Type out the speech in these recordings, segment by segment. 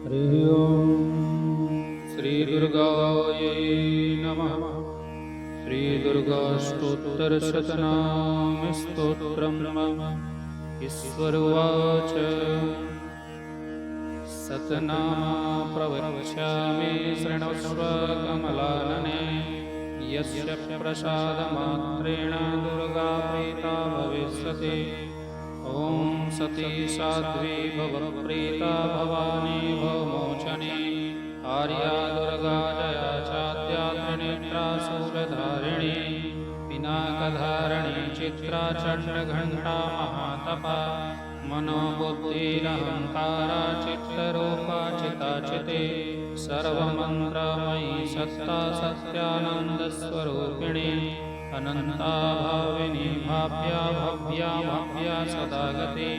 हरिः ओम् श्रीदुर्गायै नमः। श्रीदुर्गाष्टोत्तरशतनामस्तोत्रम् ईश्वरोवाच सतनाम प्रवक्ष्यामि शृणुष्व कमलानने। यस्य प्रसादमात्रेण दुर्गा प्रीता भविष्यति। ॐ सती साध्वी भवप्रीता भवानी भवमोचने। आर्या दुर्गा जया चाद्या त्रिनेत्रा शूलधारिणी। पिनाकधारिणी चित्रा चण्डघण्टा महातपा। मनोबुद्धिरहंकारा चित्तरूपा चिताचिते। सर्वमन्त्रमयी सत्ता सत्यानन्दस्वरूपिणी। अनन्ता भाविनी भाव्या भव्या भव्या सदा गति।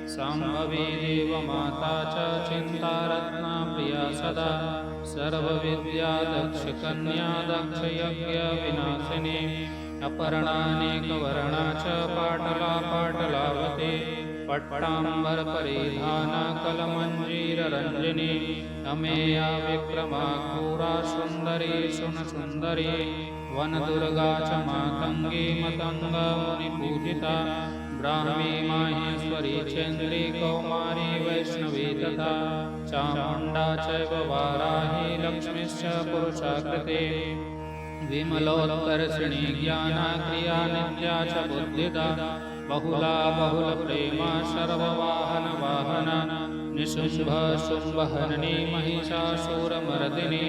शाम्भवी देवमाता च चिन्तारत्ना प्रिया सदा। सर्वविद्या दक्षकन्या दक्षयज्ञविनाशिनी। अपर्णानेकवर्णा च पाटला पाटलावती। पट्टाम्बरपरिधाना कलमञ्जीररञ्जिनी। अमेया विक्रमा क्रूरा सुन्दरी सुनसुन्दरी। वनदुर्गा च मातङ्गी मतङ्गा मुनिपूजिता। ब्राह्मी माहेश्वरी चन्द्री कौमारी वैष्णवी तथा। चामुण्डा चैव वाराही लक्ष्मीश्च पुरुषाकृते। विमलोत्कर्षिणी ज्ञाना क्रिया नित्या च बुद्धिदा। बहुला बहुलप्रेमा सर्ववाहन वाहना। निशुम्भ शुम्भहननी महिषासुरमर्दिनी।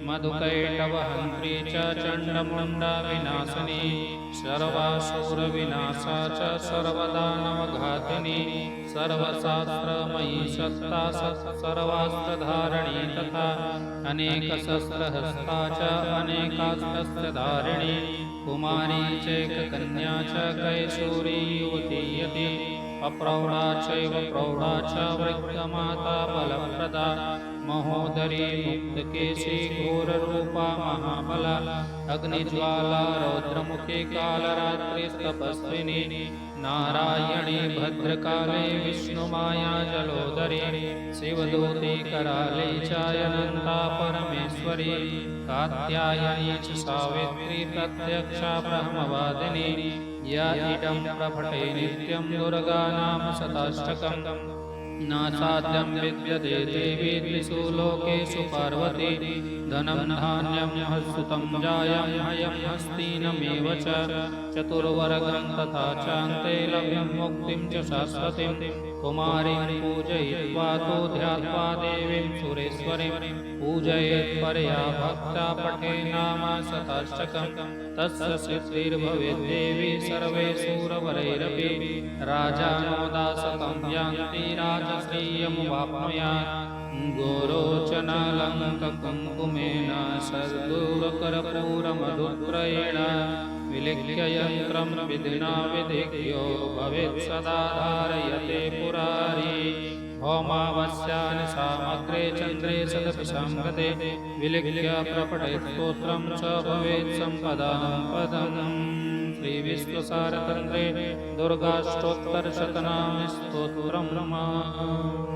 मधुकैटवहन्त्री च चण्डमुण्डा विनाशिनी। सर्वासुरविनाशा च सर्वदानवघातिनी। सर्वशास्त्रमयी सत्ता सर्वास्त्रधारिणी तथा। अनेकशस्त्रहस्ता च अनेकास्त्रधारिणी। कुमारी चैककन्या च कैशोरी युवती यति। अप्रौढा चैव प्रौढा च वृद्धमाता बलप्रदा। महोदरी मुक्तकेशी घोररूपा महाबला। अग्निज्वाला रौद्रमुखी कालरात्रिस्तपस्विनी। नारायणी भद्रकाली विष्णुमाया जलोदरी। शिवदूती कराली चायनन्ता परमेश्वरी। कात्यायनी च सावित्री प्रत्यक्षा ब्रह्मवादिनी। या इदं प्रपठे नित्यं दुर्गा नाम शताष्टकम्। नासाध्यं विद्यते देवी त्रिषु लोकेषु पार्वती। धनं धान्यं सुतं जायं हयं हस्तिनमेव च। चतुर्वर्गं तथा चान्ते लभ्यं मुक्तिं च शाश्वतीं। कुमारीं पूजयित्वा तु ध्यात्वा देवीं सुरेश्वरीं। पूजयेत्परया भक्ता पठे नाम शताष्टकम्। तस्य सिद्धिर्भवेद्देवी सर्वैर्शूरवरैरपि। राजानो दासतं यान्ति राजश्रियमुवाप्नुयात्। गोरोचनालङ्ककुङ्कुमेन सर्दूरकर्पूरमधुत्रयेण। विलिख्य यन्त्रं विधिना विधिज्ञो भवेत् सदा धारयते पुरारी। होमावस्यानि सामग्रे चन्द्रे सदपि संगते। विलिख्य प्रपठेत् स्तोत्रं च भवेत् सम्पदां पदम्। श्रीविश्वसारतन्त्रे दुर्गाष्टोत्तरशतनामस्तोत्रम्।